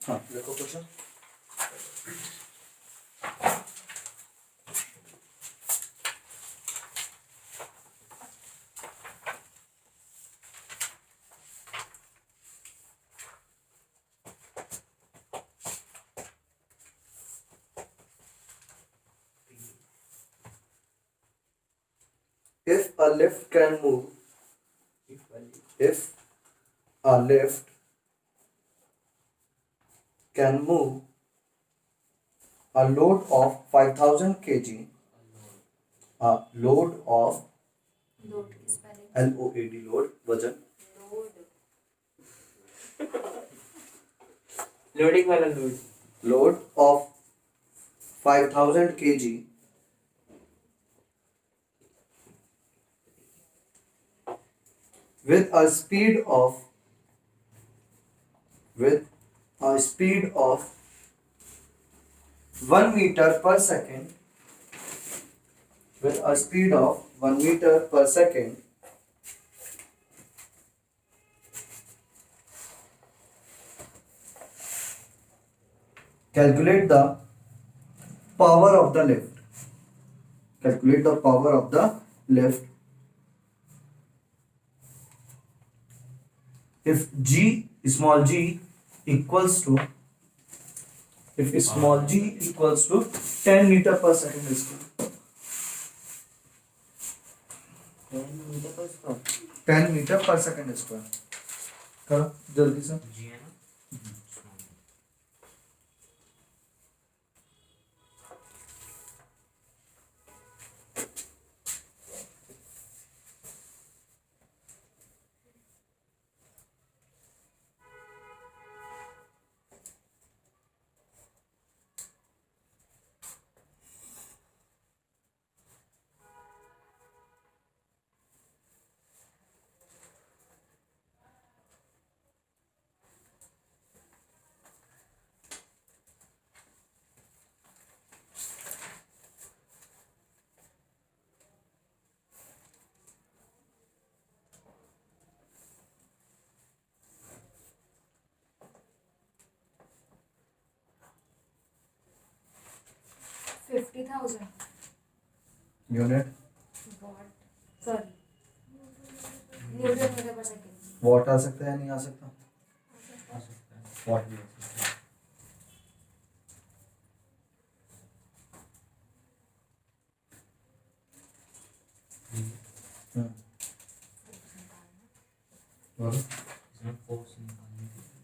हाँ देखो question. If a lift can move, if a lift can move a load of 5000 kg, a load of load किस पर है? LOAD load वजन, loading वाला load. load of 5000 kg with a speed of 1 meter per second, with a speed of 1 meter per second, calculate the power of the lift. Calculate the power of the lift. If small g equals to 10 meter per second square. 10 meter per second square. करो जल्दी से। जी है ना। 50,000 unit watt, sorry newton meter पर second. Watt आ सकता है या नहीं आ सकता? आ सकता है। वॉट भी आ सकता है। बोलो। इसमें फोर्स निकालने के लिए।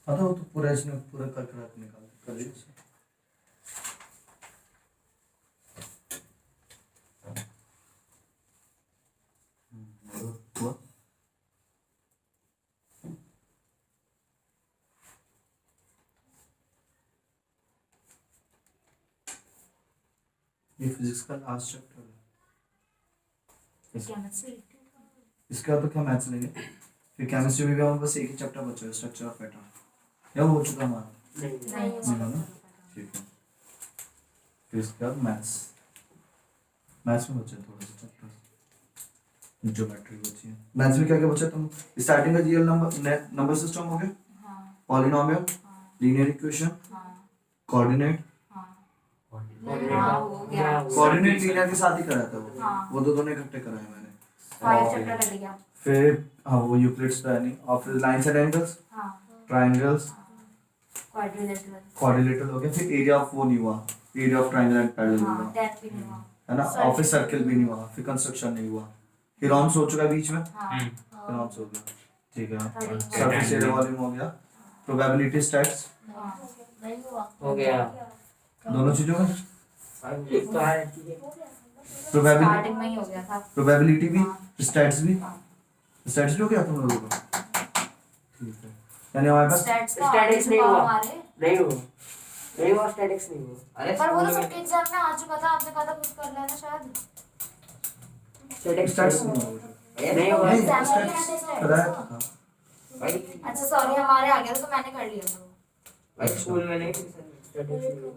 हाँ तो वो तो पूरा इसमें पूरा करके निकाल कर लिया उसने। हुआ? ये फिजिक्स का लास्ट चैप्टर है। केमिस्ट्री इसके बाद तो क्या मैथ्स लेंगे? फिर केमिस्ट्री में भी हमारे बस एक ही चैप्टर बचा है, स्ट्रक्चर ऑफ एटम। या वो हो चुका हमारा? नहीं नहीं नहीं ना? ठीक है। फिर इसके बाद मैथ्स में बचे थोड़े से चैप्टर। ज्योमेट्री बची है। मैथ्स में क्या क्या बचा? तुम स्टार्टिंग में रियल नंबर सिस्टम हो गया, हाँ पॉलिनोमियल, लीनियर इक्वेशन, हाँ कोऑर्डिनेट। हाँ हाँ, हो गया। कोऑर्डिनेट लीनियर के साथ ही कराया था वो। हाँ। वो दोनों इकट्ठे कराए मैंने। 5 चैप्टर कर लिया। फिर हाँ वो यूक्लिड्स प्लानिंग, और फिर लाइन्स एंड एंगल्स, हाँ ट्रायंगल्स, क्वाड्रिलेटरल। क्वाड्रिलेटरल हो गया। फिर एरिया ऑफ वो नहीं हुआ, area of triangle and parallel हाँ हुआ, 10 भी नहीं हुआ। है ना। और फिर सर्कल भी नहीं हुआ, फिर कंस्ट्रक्शन नहीं हुआ। फिर ऑन्स हो चुका बीच में, हाँ फिर ऑन्स हो गया। ठीक है। थर्टी सरफेस एरिया वॉल्यूम हो गया, प्रोबेबिलिटी स्टैट्स हाँ नहीं हुआ। हो गया। दोनों चीजों में। एक तो है। स्टार्टिंग में ही हो गया था। प्रोबेबिलिटी भी, हाँ। स्टैट्स भी। हाँ। स्टैट्स भी हो गया तुम लोगों का? ठीक है। यानी हमारे पास स्टैट्स का स्टैटिक्स नहीं आ हुआ। हमारे, नहीं हुआ स्टैटिक्स नहीं हुआ। अरे पर वो तो स्कूल सबके एग्जाम में आ चुका था। आपने कहा था कुछ कर लेना शायद। स्टैटिक्स स्टैट्स नहीं हुआ। नहीं, एग्जाम में स्टैट्स नहीं आते स्टैट्स। कराया था। भाई अच्छा सॉरी हमारे आ गया था तो मैंने कर लिया था। भाई स्कूल में नहीं स्टैटिक्स नहीं हुआ।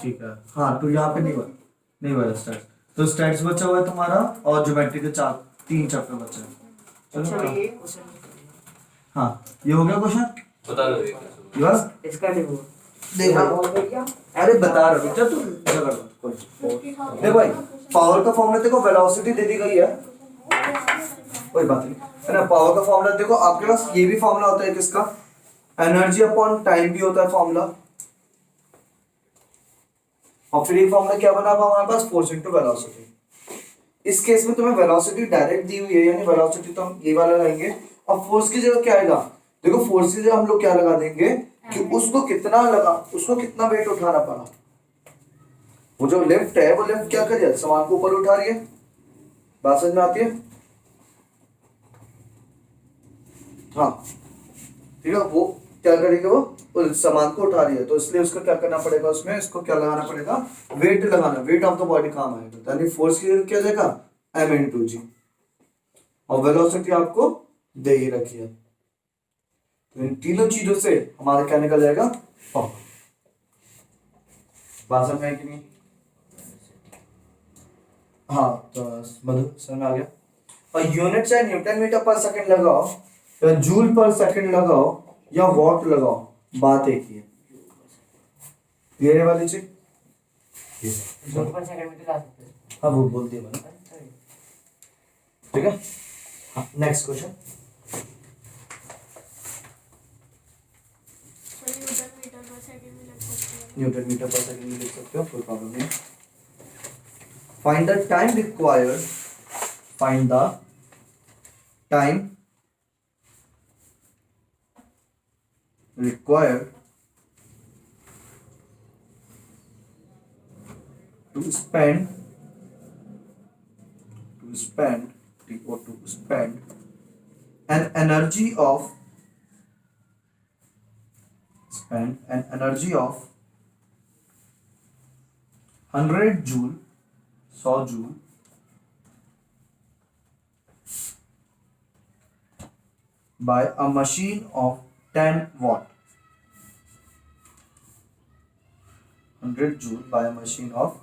ठीक है। हाँ तो यहाँ पे नहीं हुआ स्टैट्स। तो स्टैट्स बचा हुआ है तुम्हारा, और ज्योमेट्री के 3 चैप्टर बचे हैं। चलो अच्छा करो। ये क्वेश्चन हाँ ये हो गया क्वेश्चन। बता दो एक बस इसका नहीं हुआ देख भाई, अरे बता रहा हूँ, चल तू झगड़ मत, कोई देख भाई, पावर का फॉर्मूला देखो, वेलोसिटी दे दी गई है, कोई बात नहीं है ना। पावर का फॉर्मूला देखो आपके पास, ये भी फॉर्मूला होता है किसका, एनर्जी अपॉन टाइम भी होता है फॉर्मूला, और फिर एक फॉर्मूला क्या बना हुआ हमारे पास, फोर्स इनटू वेलोसिटी। इस केस में तुम्हें वेलोसिटी डायरेक्ट दी हुई है, यानी वेलोसिटी तो हम ये वाला लेंगे, और फोर्स की जगह क्या आएगा, देखो फोर्स की जगह हम लोग क्या लगा देंगे कि उसको कितना लगा, उसको कितना वेट उठाना पड़ा। वो जो लिफ्ट है, वो लिफ्ट क्या कर रही है, सामान को ऊपर उठा रही है, बात समझ में आती है, हाँ ठीक है। वो क्या करेगी, वो उस सामान को उठा रही है, तो इसलिए उसको क्या करना पड़ेगा, उसमें इसको क्या लगाना पड़ेगा, वेट लगाना, वेट ऑफ द बॉडी काम आएगा, यानी फोर्स की जगह क्या जाएगा, m into g, और वेलोसिटी आपको दे ही रखी है। तो इन तीनों चीजों से हमारा क्या निकल जाएगा, पावर। बात समझ में आई कि नहीं, हाँ तो मधु समझ में आ गया। और यूनिट चाहे न्यूटन मीटर पर सेकंड लगाओ, या जूल पर सेकंड लगाओ, या वॉट लगाओ, बात एक ही है, ये वाली चीज, जूल पर सेकंड में ला सकते हैं। हाँ वो बोल दिया मैंने, ठीक है। हाँ नेक्स्ट क्वेश्चन, न्यूटन मीटर पर सेकंड में लिख सकते हो, कोई प्रॉब्लम नहीं। Find the time required, find the time required to spend or to spend an energy of 100 joule, 100 joule by a machine of 10 watt, 100 joule by a machine of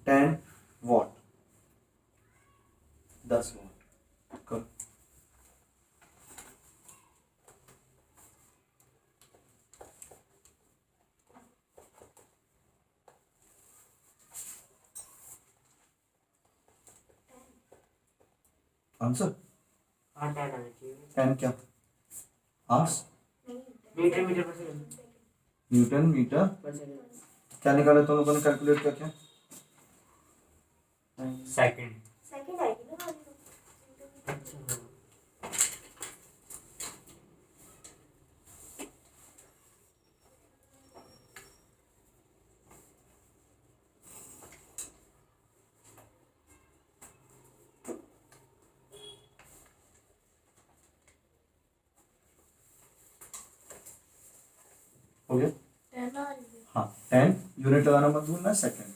10 watt, 10 watt, करो। Answer 8 आना चाहिए 10 क्या, hours, metre metre पर second Newton meter, पर second क्या निकाला तुम लोगों ने, कैलकुलेट किया क्या, सेकंड सेकंड आएगी ना वाली तो। अच्छा हो गया, हाँ 10 यूनिट लगाना मत भूलना, सेकंड,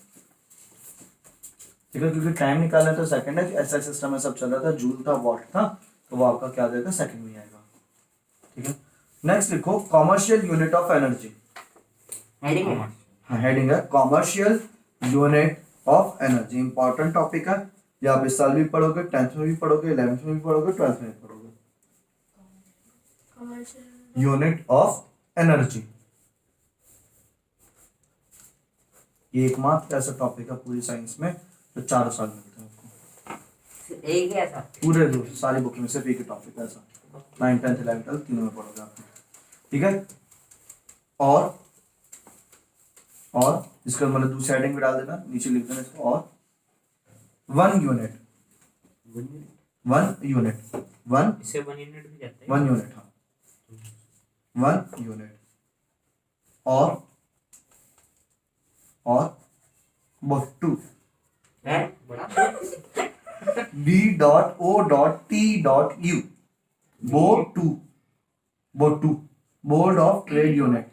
ठीक है, क्योंकि टाइम निकालना तो सेकंड है, ऐसा सिस्टम में सब चल रहा था, जूल था, वॉट था, तो वो आपका क्या आ जाएगा, सेकंड में आएगा, ठीक है। नेक्स्ट लिखो, commercial unit of energy, heading है हाँ हेडिंग है, commercial unit of energy, important topic है, ये आप इस साल भी पढ़ोगे, 10th में भी पढ़ोगे, 11th में भी पढ़ोगे, 12th में भी पढ़ोगे, यूनिट ऑफ एनर्जी, ये एकमात्र ऐसा टॉपिक है पूरी साइंस में जो 4 साल मिलते हैं आपको, एक ही ऐसा पूरे सारी बुक में सिर्फ एक ही टॉपिक है ऐसा, 9th 10th 11th 12th तीनों में पढ़ोगे आप, ठीक है। और इसका मतलब दूसरी हेडिंग भी डाल देना, नीचे लिख देना इसको, और 1 यूनिट, 1 यूनिट, 1 इससे 1 यूनिट भी जाता है 1 यूनिट, हाँ 1 यूनिट, और बॉट 2 है बड़ा B.O.T.U, BO2, board of trade unit,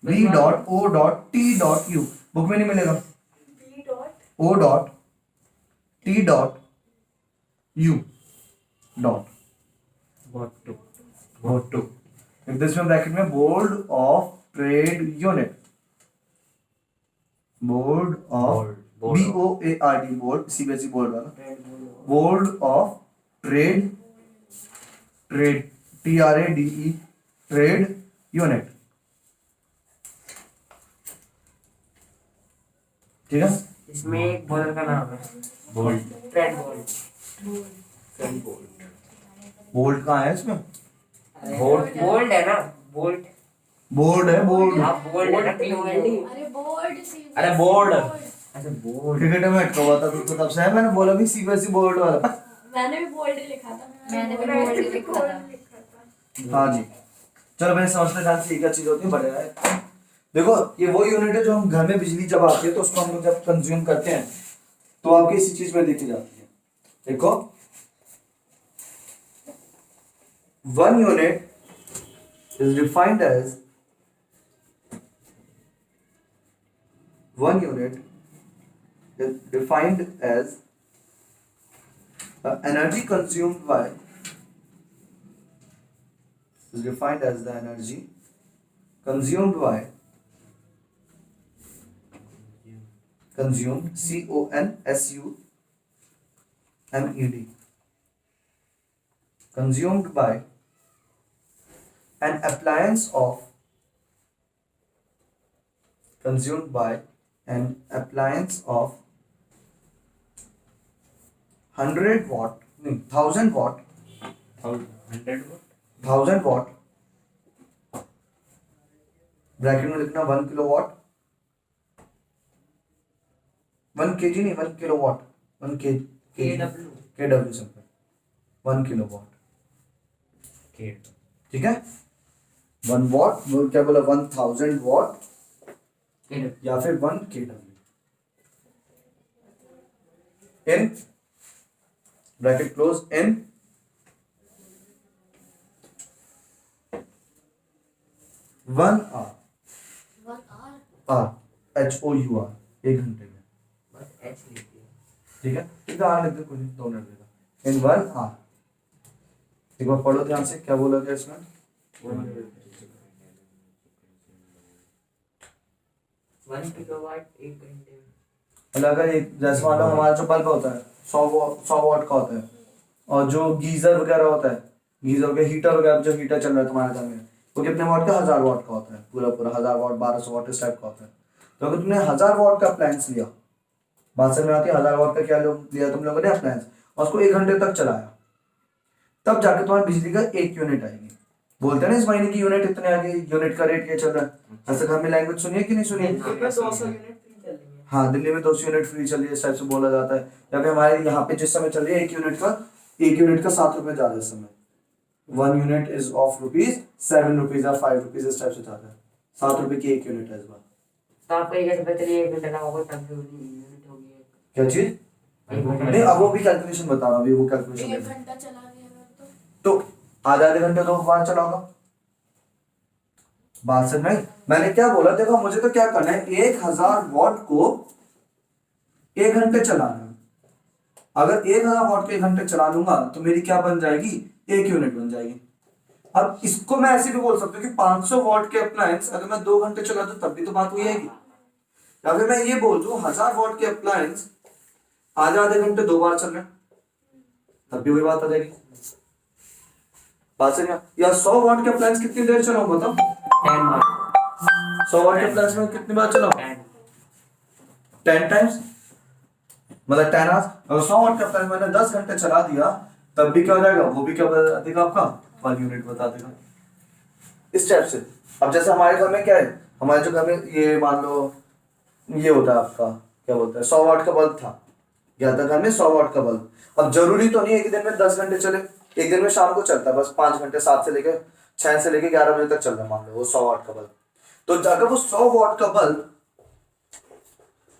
B.O.T.U, book में नहीं मिलेगा, O.T.U डॉट, बोर्ड 2, इसमें ब्रैकेट में board of trade unit, board of BOARD, board CBSE board वाला, board of trade, TRADE trade unit, ठीक है। इसमें एक बॉलर का नाम है Boult. Trent Boult. Trent Boult. Boult कहाँ है इसमें? बोल्ट है ना, बोल्ट। बोर्ड है, बोर्ड। हाँ बोल्ट है ना, BOLD। अरे बोर्ड सी अरे बोर्ड। अच्छा बोल्ट। क्रिकेट में अटका हुआ था तो तब से है, मैंने बोला भी सीबीएसई बोर्ड वाला। मैंने भी बोल्ड लिखा था। मैंने भी बोल्ड लिखा था। हाँ जी, चलो मैंने समझने ध्यान से एक चीज होती है बढ़िया है। देखो ये वो यूनिट है जो हम घर में बिजली जब आती है तो उसको हम लोग जब कंज्यूम करते हैं तो आपकी इसी चीज में लिखी जाती है। देखो 1 unit is defined as 1 unit is defined as the energy consumed by is defined as the energy consumed by consumed CONSUMED consumed by an appliance of consumed by an appliance of 100 watt, no, 1000 watt, 100 watt। 1000 watt, bracket में लिखना 1 kilowatt, 1 kg नहीं 1 kilowatt, 1 KW। kW simple 1 kilowatt, ठीक है। 1 watt वो क्या बोला 1000 watt या फिर 1 kW in bracket close in 1 hour, 1 hour। HOUR 1 घंटे में, बस H लिख दिया। ठीक है। इधर आर लिख दो, कोई नहीं, 2 मिनट देगा। इन 1 hour, एक बार पढ़ो ध्यान से क्या बोला गया इसमें। 1 किलोवाट 1 घंटे में। मतलब अगर एक जैसे मान लो हमारा जो बल्ब होता है 100 वॉट का होता है, और जो गीजर वगैरह होता है, गीजर के हीटर वगैरह, जो हीटर चल रहा है तुम्हारे घर में वो कितने वॉट का 1000 वॉट का होता है, पूरा 1000 वॉट 1200 वॉट इस टाइप का होता है। तो अगर तुमने 1000 वॉट का अप्लायंस लिया, बात समझ में आती है, 1000 वॉट का क्या लिया तुम लोगों ने अप्लायंस, और उसको 1 घंटे तक चलाया, तब जाके तुम्हारी बिजली का 1 यूनिट आएगी। बोलते हैं ना इस महीने की यूनिट इतने आ गई, यूनिट का रेट ये चल रहा है। ऐसे घर में लैंग्वेज सुनिए कि नहीं सुनिए? दिल्ली में 200 यूनिट फ्री चल रही है। हाँ, दिल्ली में 200 यूनिट फ्री चल रही है, इस टाइप से बोला जाता है। या फिर हमारे यहाँ पे जिस समय चल रही है 1 यूनिट का 7 रुपए ज्यादा इस समय। 1 unit is of rupees 7 rupees या 5 रुपीज इस टाइप से जाता है। 7 रुपए की 1 यूनिट है इस बार। तो आपको ये कैसे पता चलिए 1 घंटा का होगा तब जो यूनिट होगी? क्या चीज? नहीं, अब वो भी कैलकुलेशन बता रहा हूँ, अभी वो कैलकुलेशन 1 घंटा चला दिया तो आधे घंटे 2 बार चलाऊंगा। बात समझ में? मैंने क्या बोला, देखो मुझे तो क्या करना है, 1000 वॉट को 1 घंटे चलाना है। अगर 1000 वॉट को 1 घंटे चला लूंगा तो मेरी क्या बन जाएगी, 1 यूनिट बन जाएगी। अब इसको मैं ऐसे भी बोल सकता हूँ कि 500 वॉट के अप्लायंस अगर मैं 2 घंटे चला दूं तब भी तो बात वही आएगी। या फिर मैं ये बोल दूं 1000 वॉट के अप्लायंस आधे घंटे 2 बार चल रहे हैं, तब भी वही बात आ जाएगी। बात समझ में? या 100 वॉट के अप्लायंस कितनी देर चलाऊं बताओ? 10 बार। 100 वॉट के अप्लायंस में कितनी बार चलाऊं? 10 टाइम्स, मतलब 10 आवर्स। अगर 100 वॉट का अप्लायंस मैंने 10 घंटे चला दिया तब भी क्या हो जाएगा, वो भी क्या बता देगा आपका, 1 यूनिट बता देगा। इस टाइप से। अब जैसे हमारे घर में क्या है, हमारे जो घर में ये मान लो ये होता है आपका क्या बोलते हैं 100 वॉट का बल्ब था, या था घर में 100 वॉट का बल्ब। अब जरूरी तो नहीं है कि दिन में 10 घंटे चले, एक दिन में शाम को चलता है बस 5 घंटे, 7 से लेकर 6 से लेकर 11 बजे तक चल रहा है मान लो वो 100 वॉट का बल्ब। तो अगर वो 100 वॉट का बल्ब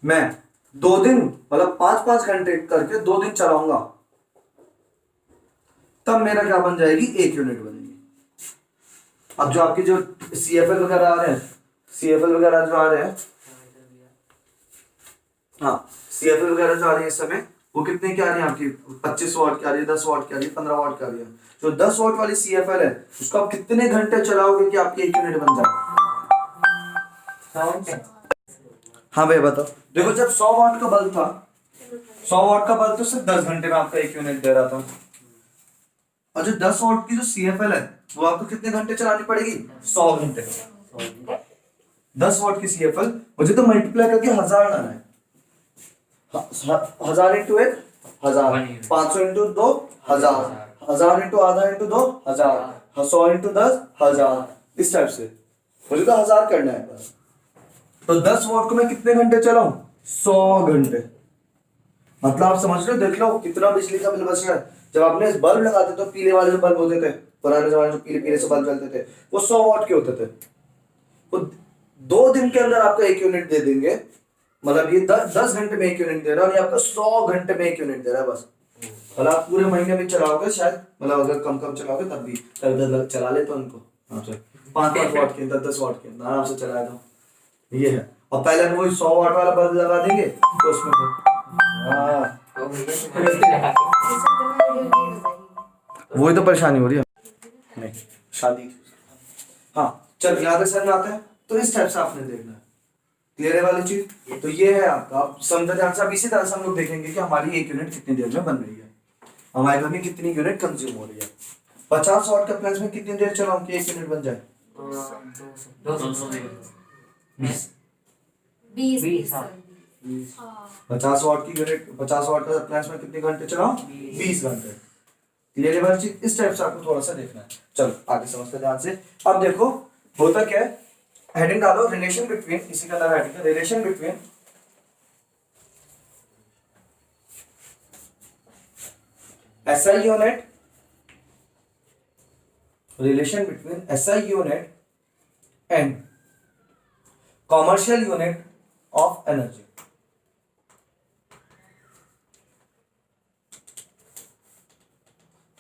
मैं 2 दिन मतलब 5-5 घंटे करके 2 दिन चलाऊंगा, तब मेरा क्या बन जाएगी, 1 यूनिट बनेगी। अब जो आपकी जो CFL वगैरह आ रहे हैं, CFL वगैरह जो आ रहे हैं, हाँ CFL वगैरह जो आ रही है इस समय, वो कितने की आ रही है आपकी, 25 वॉट की आ रही है, 10 वॉट की आ रही है, 15 वॉट की आ रही है। जो 10 वॉट वाली CFL है उसको आप कितने घंटे चलाओगे कि आपकी 1 यूनिट बन जाए? हाँ भैया बताओ। देखो जब 100 वॉट का बल्ब था, 100 वॉट का बल्ब तो सिर्फ 10 घंटे में आपका 1 यूनिट दे रहा था। और जो 10 वॉट की जो CFL है वो आपको कितने घंटे चलानी पड़ेगी? 100 घंटे। 10 वॉट की CFL मुझे तो मल्टीप्लाई करके 1000 लाना है। 1000 इंटू 1 1000, 500 इंटू 2 1000, 1000 इंटू आधा इंटू 2 1000, 100 इंटू 10 1000, इस टाइप से मुझे तो 1000 करना है बस। तो 10 वॉट को मैं कितने घंटे चलाऊं? 100 घंटे। मतलब आप समझ रहे हो, देख लो कितना बिजली का बिल बच रहा है। जब आपने बल्ब लगाते तो पीले वाले जो बल्ब होते थे पुराने जमाने जो पीले पीले से बल्ब चलते थे वो 100 वॉट के होते थे। वो 2 दिन के अंदर आपका 1 यूनिट दे देंगे। मतलब ये 10 घंटे में 1 यूनिट दे रहा है और ये आपका 100 घंटे में 1 यूनिट दे रहा है बस। मतलब आप पूरे महीने में चलाओगे शायद, मतलब अगर कम कम चलाओगे तब भी चला ले तो उनको 5-5 वॉट के 10-10 वॉट के आराम से चलाया दो। ये है। और पहले वो 100 वॉट वाला बल्ब लगा देंगे तो उसमें वही तो परेशानी हो रही है। नहीं शादी, हाँ चल याद है सर में आता है तो इस टाइप से आपने देखना है। क्लियर है वाली चीज? तो ये है आपका, आप समझ ध्यान से। अब इसी तरह से हम लोग देखेंगे कि हमारी 1 यूनिट कितनी देर में बन रही है, हमारे घर में कितनी यूनिट कंज्यूम हो रही है। 50 वॉट का प्लांट में कितनी देर चलाऊं कि 1 यूनिट बन जाए? 20 हाँ 50 वॉट की यूनिट, 50 वॉट का प्लांट में कितने घंटे चलाऊं? 20 घंटे। क्लियर है वाली चीज? इस टाइप से आपको थोड़ा सा देखना है। चलो आगे समझते ध्यान से। अब देखो होता क्या है, हेडिंग डालो रिलेशन बिटवीन, इसी का नाम हेडिंग है relation between SI unit, relation between SI unit and commercial unit of energy.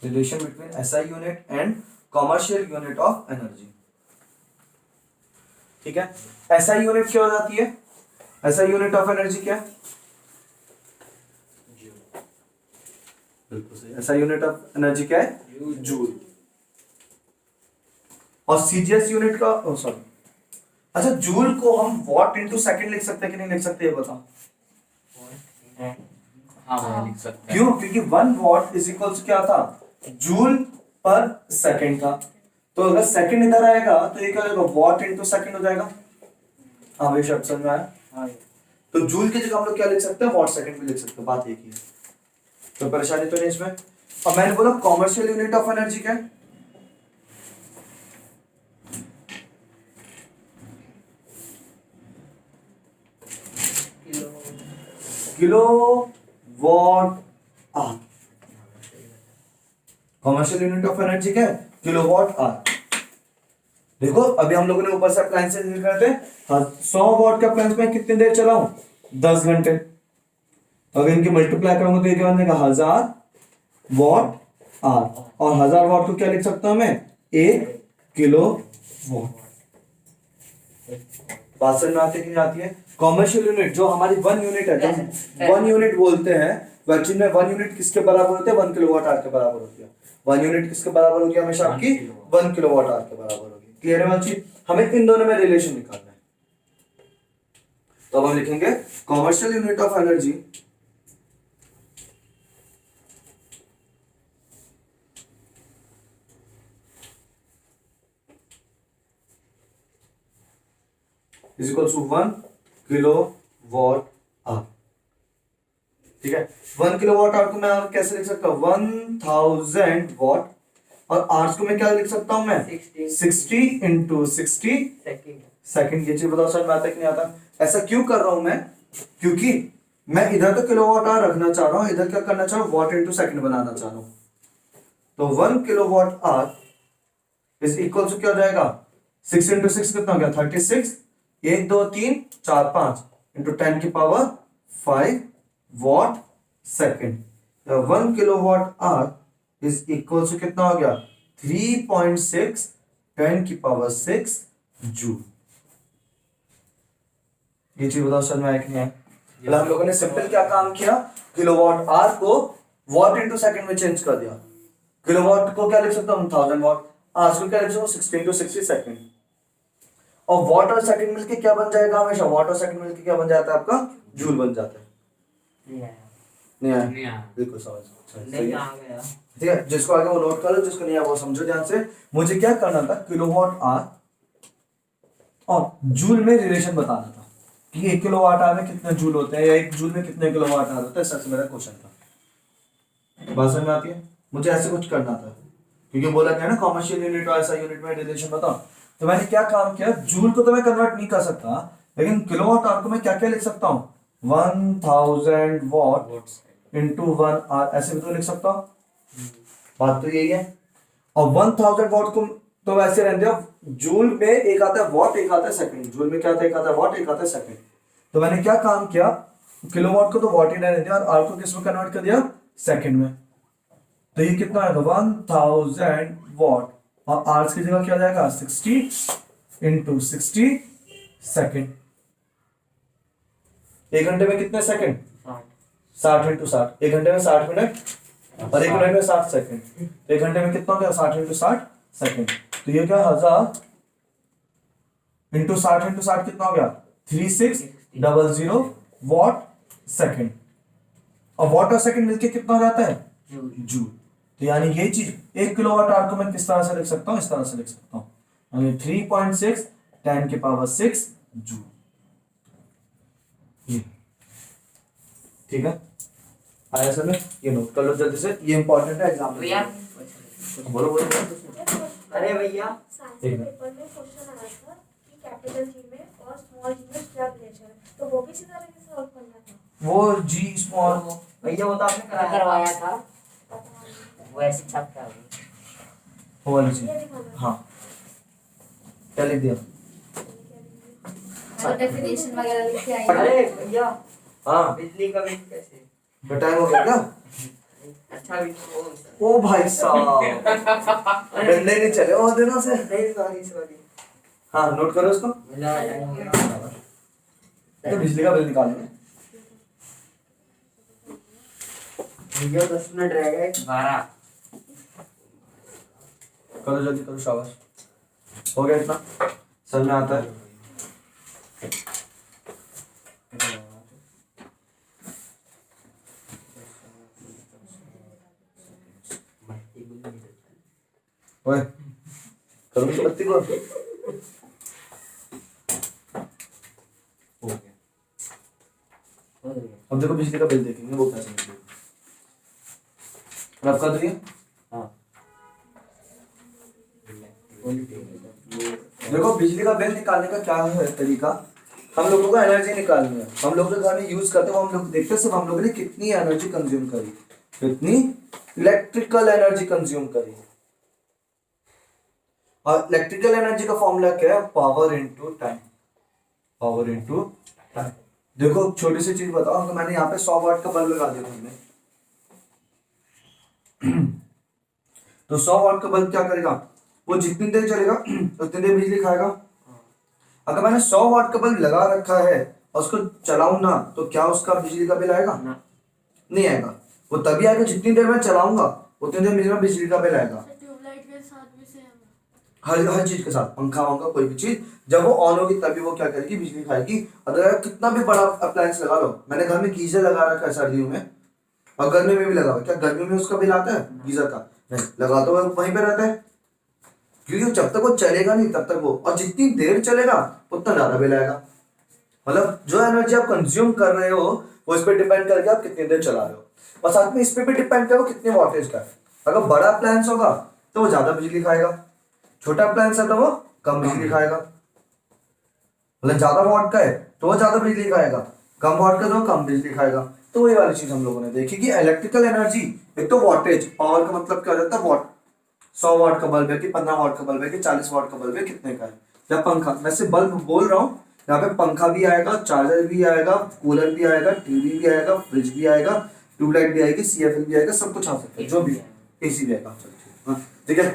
Relation between SI unit and commercial unit of energy. ठीक है, SI यूनिट क्या हो जाती है? SI यूनिट ऑफ एनर्जी क्या है? बिल्कुल सही। SI यूनिट ऑफ एनर्जी क्या है? जूल। और CGS यूनिट का सॉरी, अच्छा जूल को हम वॉट इनटू सेकंड लिख सकते हैं कि नहीं लिख सकते, ये बताओ। हाँ लिख सकते हैं। क्यों? क्योंकि 1 वॉट इज इक्वल टू क्या था? जूल पर सेकंड था। तो अगर सेकंड इधर आएगा तो ये क्या हो जाएगा? वॉट इनटू सेकंड हो जाएगा। हाँ भाई शब्द समझ में आया? हाँ। तो जूल की जगह हम लोग क्या लिख सकते हैं? वॉट सेकंड भी लिख सकते हैं, बात एक ही है। तो परेशानी तो नहीं इसमें। अब मैंने बोला कॉमर्शियल यूनिट ऑफ एनर्जी क्या है? Kilo watt hour. Commercial unit of energy क्या है? Kilowatt hour. देखो अभी हम लोगों ने ऊपर से अप्लायंस से करते हैं 100 वॉट का अप्लायंस में कितनी देर चलाऊं? 10 घंटे। तो अगर इनकी मल्टीप्लाई करूंगा तो ये क्या बनेगा? 1000 वॉट आवर। और 1000 वॉट को क्या लिख सकता हूं मैं? 1 किलो वॉट। बात समझ में आती है कि नहीं आती है? कॉमर्शियल यूनिट जो हमारी 1 यूनिट है, जो 1 यूनिट बोलते हैं, एक्चुअली में 1 यूनिट किसके बराबर होते हैं? 1 किलोवाट आवर के बराबर होती है। 1 यूनिट किसके बराबर होगी हमेशा? आपकी 1 किलोवाट आवर के बराबर होगी। क्लियर है बात? हमें इन दोनों में रिलेशन निकालना है। तो अब हम लिखेंगे commercial unit of energy is equal to 1 kilowatt hour. ठीक है, 1 किलोवाट आवर को मैं कैसे लिख सकता हूँ? 1000 वॉट। और आवर्स को मैं क्या लिख सकता हूँ मैं? 60 इंटू 60 सेकंड। ये चीज बताओ सर में आता है कि नहीं आता? ऐसा क्यों कर रहा हूं मैं? क्योंकि मैं इधर तो किलोवाट आवर रखना चाह रहा हूं, इधर क्या करना चाह रहा हूं? वॉट इंटू सेकंड बनाना चाह रहा हूं। तो 1 kilowatt hour is equal to क्या हो जाएगा? 6 इंटू 6 कितना हो गया? 36। 1 2 3 4 5 इंटू 10 की power 5 watt second. 1 kilowatt hour is equal to कितना हो गया? 3.6 10 की पावर 6 जूल। ये चीज बताओ समझ में आया कि नहीं आया? मतलब हम लोगों ने सिंपल क्या काम किया? किलोवाट आवर को वॉट इनटू सेकंड में चेंज कर दिया। किलोवाट को क्या लिख सकता हूं? 1000 वॉट। आवर्स को क्या लिख सकता हूं? 60 इंटू 60 सेकंड। और वॉट और सेकंड मिलके क्या बन जाएगा? हमेशा वॉट और सेकंड मिलके क्या बन जाता है आपका? जूल बन जाता है। नहीं आया? नहीं आया। बिल्कुल समझ सही नहीं है। आ गया। ठीक है, जिसको आगे वो नोट करो, जिसको नहीं आया वो समझो ध्यान से। मुझे क्या करना था, किलोवाट आवर और जूल में रिलेशन बताना था कि 1 किलोवाट आवर में कितने जूल होते हैं या 1 जूल में कितने किलोवाट आवर होता है। सच मेरा क्वेश्चन था, बात समझ में आती है? मुझे ऐसे कुछ करना था क्योंकि बोला गया ना कॉमर्शियल यूनिट और ऐसा यूनिट में रिलेशन बताओ। तो मैंने क्या काम किया, जूल को तो मैं कन्वर्ट नहीं कर सकता, लेकिन किलोवाट आवर को मैं क्या क्या लिख सकता हूँ, 1000 वॉट इंटू 1 आवर, ऐसे भी तो लिख सकता हूँ। बात तो यही है। और 1000 वॉट को तो वैसे रहने दो, जूल में एक आता है वॉट, एक आता है सेकंड। जूल में क्या आता है, एक आता है वॉट, एक आता है सेकंड। तो मैंने क्या काम किया, किलोवाट को तो वॉट ही रहने दिया और आर को किस में कन्वर्ट कर दिया, सेकंड में। तो ये कितना आएगा, 1000 वॉट और आवर्स की जगह क्या आ जाएगा, 60 इंटू 60 सेकंड। 1 घंटे में कितने सेकंड, 60 इंटू 60। 1 घंटे में 60 मिनट और 1 मिनट में 60 सेकंड। तो 1 घंटे में कितना हो गया, 60 इंटू 60 सेकंड। तो ये क्या, 1000 इंटू 60 कितना हो गया, 3600 वॉट सेकंड। और वॉट और सेकंड मिलके कितना हो जाता है, जूल। तो यानी ये चीज 1 किलोवाट आवर को मैं किस तरह से लिख सकता हूँ, इस तरह से लिख सकता हूँ, यानी 3.6 10⁻⁶ जूल। ठीक है, आया समझ? ये नोट कर लो जल्दी से, ये इंपॉर्टेंट है एग्जाम में। भैया बोलो बोलो। अरे भैया साइंस के पेपर में क्वेश्चन आया था कि कैपिटल जी में और स्मॉल जी में क्या रिलेशन है, तो वो भी इसी तरह से सॉल्व करना था। वो जी स्मॉल भैया वो तो आपने करवाया था, वो ऐसे छप के आ गई। वो वाली चीज। ये दिखाना है। हाँ, क्या लिख दिया? और डेफिनेशन वगैरह लिख के आई अरे भैया हाँ, बिजली का बिल कैसे? टाइम हो गया क्या? अच्छा भी तो ओ भाई साहब, डंडे नहीं चले वो दिनों से। नहीं, सॉरी। हाँ, नोट करो इसको। मिला टाइम हो गया। तो बिजली का बिल निकालेंगे। भैया 10 मिनट रह गए। 12। करो जल्दी करो, शाबाश। हो गया इतना, समझ में आता है? ओए, करो तो बत्ती को। हो गया। अब देखो बिजली का बिल देखेंगे वो कैसे निकलेगा। रब कर दिया। देखो बिजली का बिल निकालने का क्या है तरीका, हम लोगों को एनर्जी निकालनी है। हम लोग जो घर में यूज करते हैं वो हम लोग देखते हैं सिर्फ हम लोगों ने कितनी एनर्जी कंज्यूम करी, कितनी इलेक्ट्रिकल एनर्जी कंज्यूम करी। और इलेक्ट्रिकल एनर्जी का फॉर्मूला क्या है, power into time. Power into time. देखो छोटी सी चीज बताओ, अगर मैंने यहाँ पे 100 वाट का बल्ब लगा दिया हमने, तो 100 वाट का बल्ब क्या करेगा, वो जितनी देर चलेगा उतनी देर बिजली खाएगा। अगर मैंने 100 वाट का बल्ब लगा रखा है और उसको चलाऊं ना, तो क्या उसका बिजली का बिल आएगा? नहीं आएगा। वो तभी आएगा जितनी देर मैं चलाऊंगा उतनी देर मेरा बिजली का बिल आएगा। ट्यूबलाइट के साथ भी सेम है। हर चीज के साथ, पंखा वंखा कोई भी चीज जब वो ऑन होगी तभी वो क्या करेगी, बिजली खाएगी। अगर कितना भी बड़ा अप्लायंस लगा लो, मैंने घर में गीजर लगा रखा है सर्दियों में और गर्मी में भी लगा हुआ, क्या गर्मी में उसका बिल आता है गीजर का? नहीं, लगा तो वहीं पे रहता है, क्योंकि जब तक वो चलेगा नहीं तब तक वो, और जितनी देर चलेगा उतना ज्यादा बिल आएगा। मतलब जो एनर्जी आप कंज्यूम कर रहे हो वो इस पर डिपेंड करके आप कितनी देर चला रहे हो, और साथ में इस पे भी डिपेंड करो कितने वोल्टेज का है। अगर बड़ा अप्लायंस होगा तो वो ज्यादा बिजली खाएगा, छोटा अप्लायंस है तो वो कम बिजली खाएगा। मतलब ज्यादा वॉट का है तो वो ज्यादा बिजली खाएगा, कम वॉट का तो कम बिजली खाएगा। तो वही वाली चीज हम लोगों ने देखी कि इलेक्ट्रिकल एनर्जी, एक तो वॉटेज, पावर का मतलब क्या हो जाता है वॉट। 100 वाट का बल्ब है कि 15 वाट का बल्ब है कि 40 वाट का बल्ब है, कितने का है। या पंखा, मैं सिर्फ बल्ब बोल रहा हूँ, यहाँ पे पंखा भी आएगा, चार्जर भी आएगा, कूलर भी आएगा, टीवी भी आएगा, फ्रिज भी आएगा, ट्यूबलाइट भी आएगी, सीएफएल भी आएगा, सब कुछ आ सकता है, जो भी एसी भी आएगा। हाँ, ठीक है,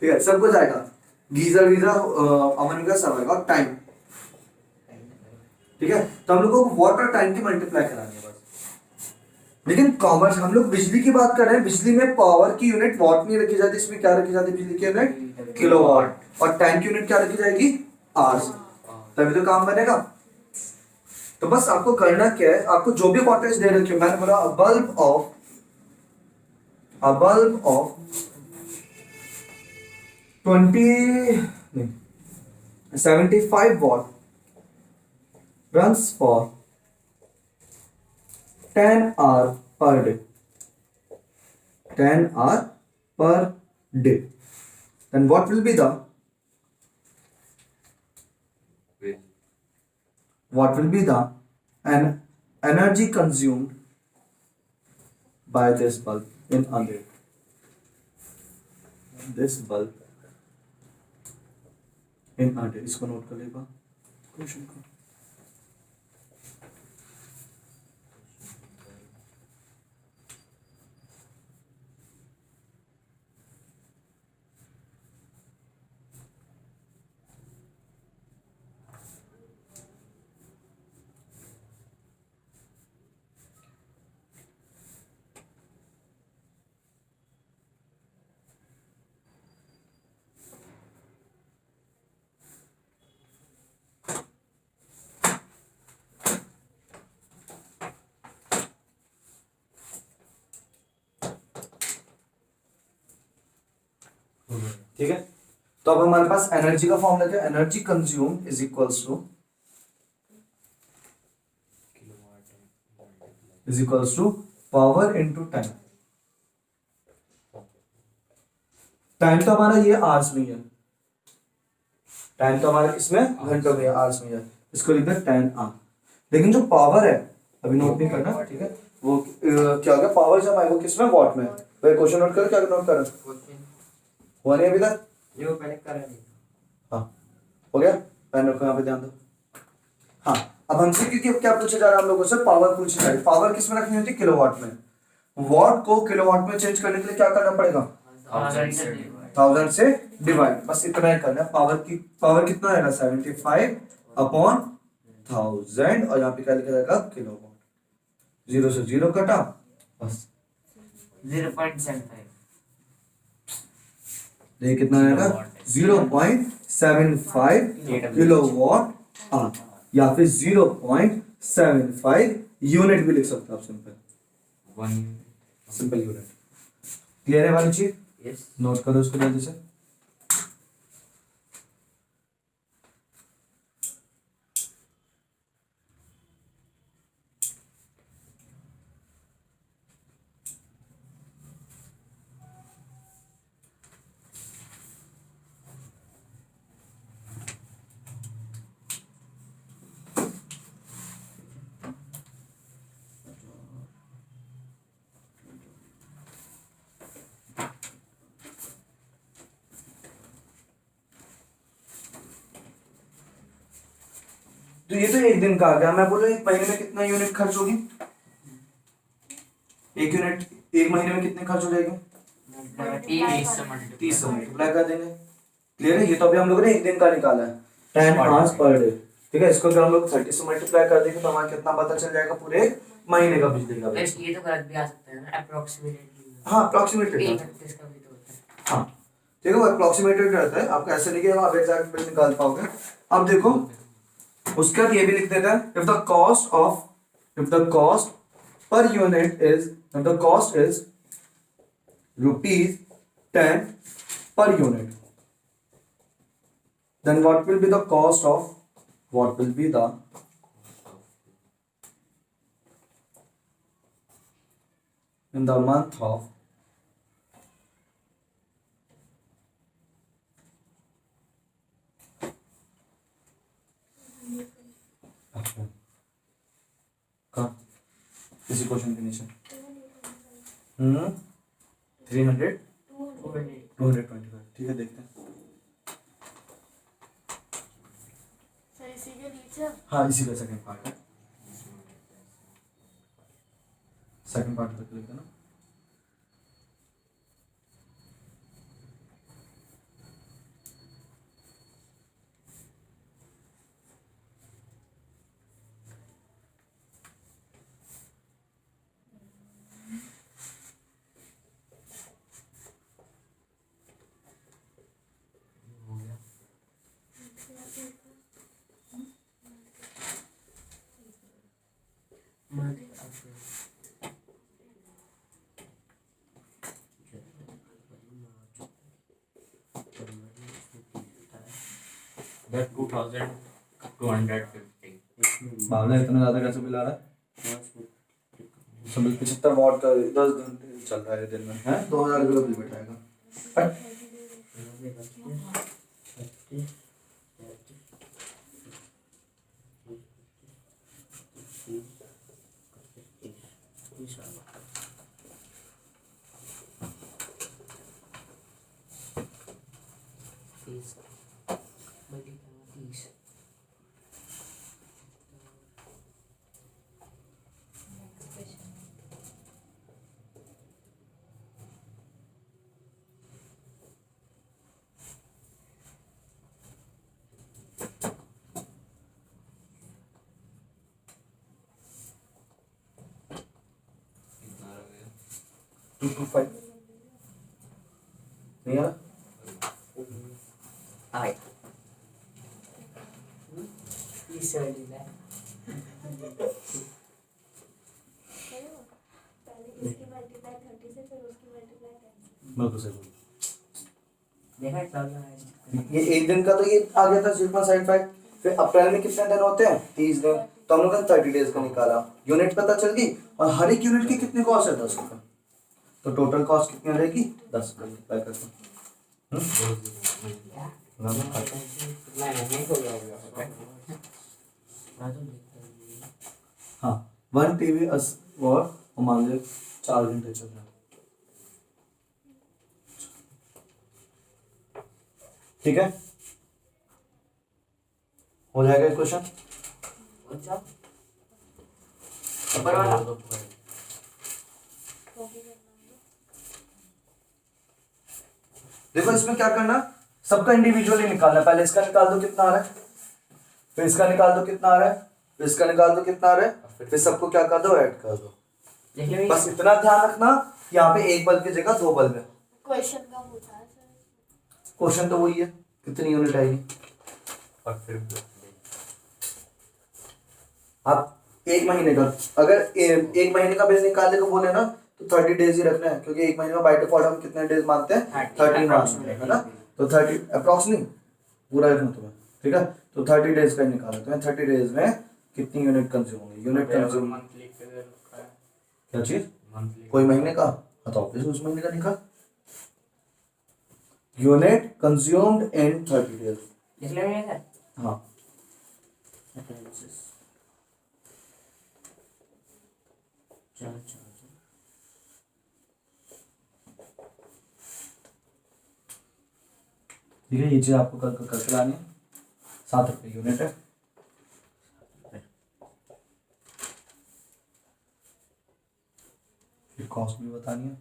ठीक है, सब कुछ आएगा, गीजर वीजर अमन वगैरह सब आएगा। टाइम, ठीक है, तो हम लोग को वाटर टाइम की मल्टीप्लाई करानी है बस। लेकिन कॉमर्स हम लोग बिजली की बात कर रहे हैं, बिजली में पावर की यूनिट वॉट नहीं रखी जाती, इसमें क्या रखी जाती है बिजली की यूनिट, किलोवाट, और टाइम की यूनिट क्या रखी जाएगी, आवर्स। तभी तो काम बनेगा, तो बस आपको करना क्या है, आपको जो भी वॉटेज दे रखी है, मैंने बोला अ bulb of 75 watt runs for 10 hour per day. 10 hour per day. Then what will be the an energy consumed by this bulb in a day? This bulb in a day. इसको note कर लेगा question को. ठीक है, तो अब हमारे पास energy का फॉर्मूला क्या है, energy consume is equals to power into time. Time तो हमारा ये आवर्स में है, टाइम तो हमारा इसमें घंटों में आवर्स में है, इसको लिख दे 10 आवर. लेकिन जो पावर है अभी नोट नहीं करना, ठीक है, वो क्या हो गया, पावर जब आए वो किसमें, वॉट में. भाई क्वेश्चन नोट करो, क्या नोट करो, हुआ नहीं अभी तक, जो पहले कर रहे हाँ हो गया, पेन रखो यहाँ पे, ध्यान दो. हाँ, अब हमसे क्योंकि क्या पूछा जा रहा है, हम लोगों से पावर पूछी जा रही है. पावर किस में रखनी होती है, किलोवाट में. वॉट को किलोवाट में चेंज करने के लिए क्या करना पड़ेगा, 1000 से डिवाइड, बस इतना ही करना है. पावर कितना आएगा, 75/1000, और यहाँ पे क्या लिखा जाएगा, किलोवाट. 0 से 0 कटा, बस 0.75 ये कितना आएगा, 0.75 किलोवाट आवर, या फिर 0.75 यूनिट भी लिख सकते हो आप, सिंपल यूनिट. क्लियर है वाली चीज, यस नोट करो उसको जल्दी से. तो ये तो एक दिन का आ गया. मैं बोलूं एक महीने में कितना यूनिट खर्च होगी, एक यूनिट एक महीने में कितने खर्च हो जाएगी, 30 से मल्टीप्लाई कर देंगे. क्लियर है, ये तो अभी हम लोगों ने एक दिन का निकाला है, 10 आवर्स पर डे. ठीक है, इसको अगर हम लोग 30 से मल्टीप्लाई कर देंगे तो हमारा कितना पता चल जाएगा, पूरे महीने का बिजली का बिल. ये तो गलत भी आ सकता है ना, अप्रोक्सीमेटली. हाँ अप्रोक्सीमेटली, इसका भी तो होता है. हाँ ठीक है, वो अप्रोक्सीमेटेड रहता है, आपका ऐसे नहीं कि आप एग्जैक्ट बिल निकाल पाओगे. अब देखो उसके बाद ये भी लिख देता है, if the cost per unit is, if the cost is ₹10 per unit, then what will be the cost of, what will be the in the month of कहाँ किसी क्वेश्चन के नीचे 300 225. ठीक है, देखते हैं. सर इसी के नीचे हाँ इसी का सेकंड पार्ट है, सेकंड पार्ट तक लिख देना. That 2250. बावला इतना ज्यादा कैसे बिल आ रहा है? सब 75 वॉट का 10 दिन चल रहा है दिन में है 2000 रुपये का बिल बैठाएगा। हट। कितना आ गया? 225 नहीं आ रहा? आए 379 पहले इसकी मल्टीप्लाई 30 से फिर उसकी मल्टीप्लाई 10 से। बिल्कुल सही बोल। देखा चल रहा है ये एक दिन का तो ये आ गया था 0.75। फिर अप्रैल में कितने दिन होते हैं? 30 दिन। तो हम लोग ने 30 डेज का निकाला, यूनिट पता चल गई और हर एक यूनिट की कितनी कॉस्ट है? 10 रुपये। तो टोटल कॉस्ट कितनी रहेगी? 10 रुपये मल्टीप्लाई करके। नहीं हो गया हाँ 1 टीवी और मान लो 4 घंटे चल रहा है। ठीक है, हो जाएगा क्वेश्चन। अच्छा ऊपर वाला देखो इसमें क्या करना, सबका इंडिविजुअली निकालना। पहले इसका निकाल दो कितना आ रहा है, फिर इसका निकाल दो कितना आ रहा है, फिर इसका निकाल दो कितना आ रहा है, फिर सबको क्या कर दो? ऐड कर दो। देखिए बस इतना ध्यान रखना, यहाँ पे एक बल्ब की जगह 2 बल्ब है। क्वेश्चन का होता है सर। क्वेश्चन तो वही है, कितनी यूनिट आएगी? और फिर आप एक महीने का, अगर एक महीने का बिल निकालने को बोले ना तो 30 डेज ही रखना है, क्योंकि एक महीने में बाय डिफॉल्ट हम कितने डेज मानते हैं? 30 मानते हैं, है ना। तो 30 अप्रॉक्स नहीं, पूरा रखना तुम्हें, ठीक है। तो 30 डेज का ही निकालो तुम्हें। 30 डेज में कितनी यूनिट कंज्यूम होगी? यूनिट कंज्यूम मंथली के लिए रखा है। क्या चीज? मंथली कोई महीने का? हाँ तो ऑब्वियसली उस महीने का निकाल। Unit consumed in 30 days. लिख ले मेरे सर हाँ ठीक है, ये चीज आपको कल करके लानी है। 7 रुपये यूनिट है। फिर कॉस्ट भी बतानी है।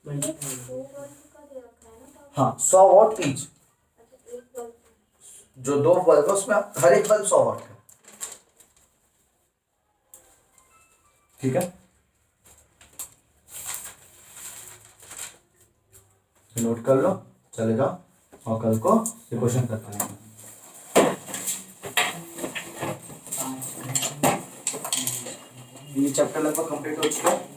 ये 2 बल्ब का दे रखा है ना तो हाँ 100 वॉट ईच। अच्छा एक बल्ब जो 2 बल्ब है उसमें हर एक बल्ब 100 वॉट का, ठीक है। नोट कर लो, चले जाओ और कल को ये क्वेश्चन करते हैं। ये चैप्टर लगभग कंप्लीट हो चुका है।